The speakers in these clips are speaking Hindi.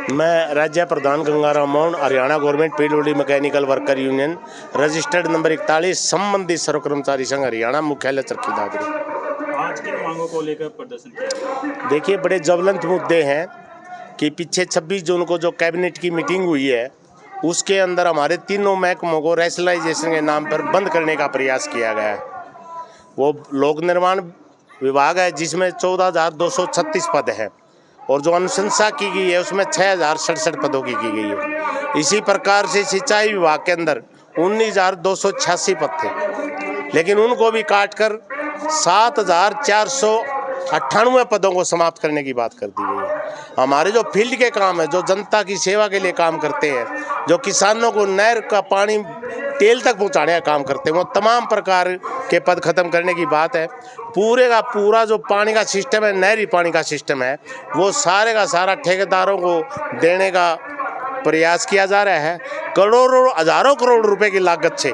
मैं राज्य प्रधान Gangaram Mohan, Haryana government PWD mechanical worker union, registered number 41, संबंधित सर्व कर्मचारी संघ हरियाणा, मुख्यालय चरखी दादरी। आज किन मांगों को लेकर प्रदर्शन किया? देखिए, बड़े ज्वलंत मुद्दे हैं कि पीछे 26 जून को जो कैबिनेट की मीटिंग हुई है उसके अंदर हमारे तीनों महकमों को रैशनलाइजेशन के नाम पर बंद करने का प्रयास किया गया है। वो लोक निर्माण विभाग है जिसमें 14,236 पद हैं और जो अनुशंसा की गई है उसमें 6,067 पदों की गई है। इसी प्रकार से सिंचाई विभाग के अंदर 19,286 पद थे, लेकिन उनको भी काटकर 7,498 पदों को समाप्त करने की बात कर दी गई है। हमारे जो फील्ड के काम है, जो जनता की सेवा के लिए काम करते हैं, जो किसानों को नहर का पानी टेल तक पहुंचाने का काम करते हैं, वो तमाम प्रकार के पद खत्म करने की बात है। पूरे का पूरा जो पानी का सिस्टम है, नहरी पानी का सिस्टम है, वो सारे का सारा ठेकेदारों को देने का प्रयास किया जा रहा है। करोड़ों हजारों करोड़ रुपए की लागत से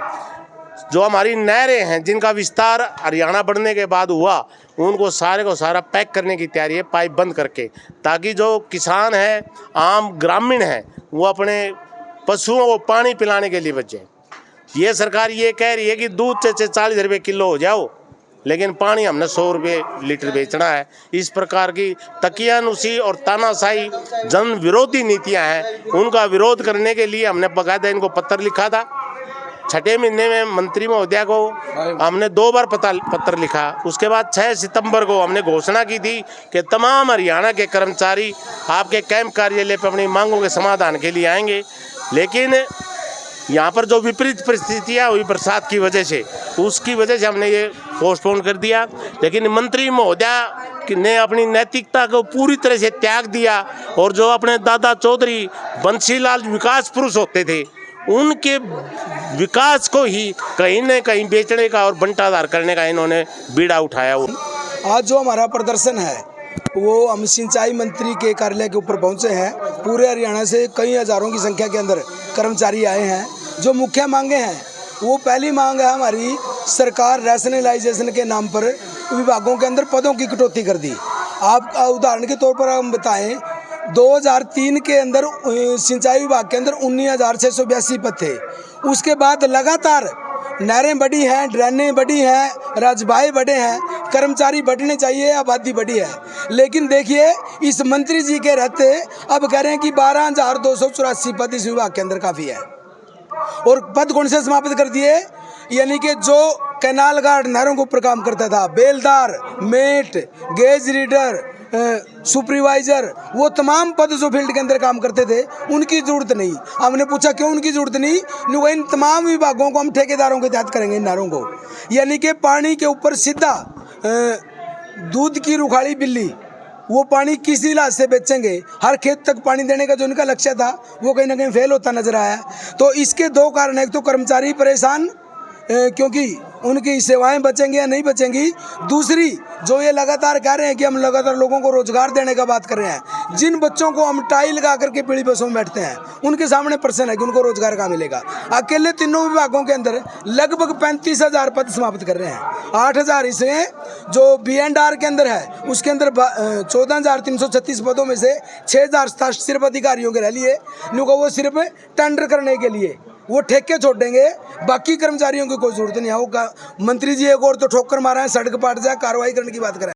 जो हमारी नहरें हैं जिनका विस्तार हरियाणा बढ़ने के बाद हुआ, उनको सारे को सारा पैक करने की तैयारी है, पाइप बंद करके, ताकि जो किसान है, आम ग्रामीण है, वो अपने पशुओं को पानी पिलाने के लिए बचे। ये सरकार ये कह रही है कि दूध से 40 रुपये किलो हो जाओ, लेकिन पानी हमने 100 रुपये लीटर बेचना है। इस प्रकार की तकियानुसी और तानाशाही जन विरोधी नीतियां हैं, उनका विरोध करने के लिए हमने बकायदा इनको पत्र लिखा था। 6ठे महीने में मंत्री महोदया को हमने 2 बार पत्र लिखा। उसके बाद 6 सितंबर को हमने घोषणा की थी कि तमाम हरियाणा के कर्मचारी आपके कैंप कार्यालय पर अपनी मांगों के समाधान के लिए आएंगे, लेकिन यहाँ पर जो विपरीत परिस्थितियाँ हुई बरसात की वजह से, उसकी वजह से हमने ये पोस्टपोन कर दिया। लेकिन मंत्री महोदया ने अपनी नैतिकता को पूरी तरह से त्याग दिया और जो अपने दादा चौधरी बंसीलाल विकास पुरुष होते थे, उनके विकास को ही कहीं न कहीं बेचने का और बंटाधार करने का इन्होंने बीड़ा उठाया। आज जो हमारा प्रदर्शन है वो हम सिंचाई मंत्री के कार्यालय के ऊपर पहुंचे हैं। पूरे हरियाणा से कई हजारों की संख्या के अंदर कर्मचारी आए हैं। जो मुख्य मांगे हैं, वो पहली मांग है हमारी, सरकार रैशनलाइजेशन के नाम पर विभागों के अंदर पदों की कटौती कर दी। आप उदाहरण के तौर पर हम बताएं, 2003 के अंदर सिंचाई विभाग के अंदर 19,682 पद थे। उसके बाद लगातार नहरें बढ़ी हैं, ड्रेनें बढ़ी हैं, रजबाए बढ़े हैं, कर्मचारी बढ़ने चाहिए, आबादी बढ़ी है। लेकिन देखिए, इस मंत्री जी के रहते अब कह रहे हैं कि 12,284 पद इस विभाग के अंदर काफ़ी है। और पद कौन से समाप्त कर दिए? यानी कि जो कैनाल गार्ड नहरों के ऊपर काम करता था, बेलदार, मेट, गेज रीडर, सुपरवाइजर, वो तमाम पद जो फील्ड के अंदर काम करते थे, उनकी ज़रूरत नहीं। हमने पूछा क्यों उनकी ज़रूरत नहीं? इन तमाम विभागों को हम ठेकेदारों के तहत करेंगे, इन नहरों को। यानी कि पानी के ऊपर सीधा दूध की रुखाड़ी बिल्ली, वो पानी किसी इलाज से बेचेंगे। हर खेत तक पानी देने का जो उनका लक्ष्य था, वो कहीं ना कहीं फेल होता नजर आया। तो इसके 2 कारण हैं। एक तो कर्मचारी परेशान क्योंकि उनकी सेवाएं बचेंगी या नहीं बचेंगी। दूसरी, जो ये लगातार कह रहे हैं कि हम लगातार लोगों को रोजगार देने का बात कर रहे हैं, जिन बच्चों को हम टाई लगा करके पीढ़ी बसों में बैठते हैं, उनके सामने प्रश्न है कि उनको रोजगार कहाँ मिलेगा। अकेले तीनों विभागों के अंदर लगभग 35,000 पद समाप्त कर रहे हैं। 8,000 इसमें जो B&R के अंदर है, उसके अंदर 14,336 पदों में से 6,000 सिर्फ अधिकारियों के रह लिए, वो सिर्फ टेंडर करने के लिए वो ठेके छोड़ देंगे। बाकी कर्मचारियों की कोई जरूरत नहीं होगा। मंत्री जी एक और तो ठोकर मारा है, सड़क पाट जाए, कार्रवाई करने की बात करें।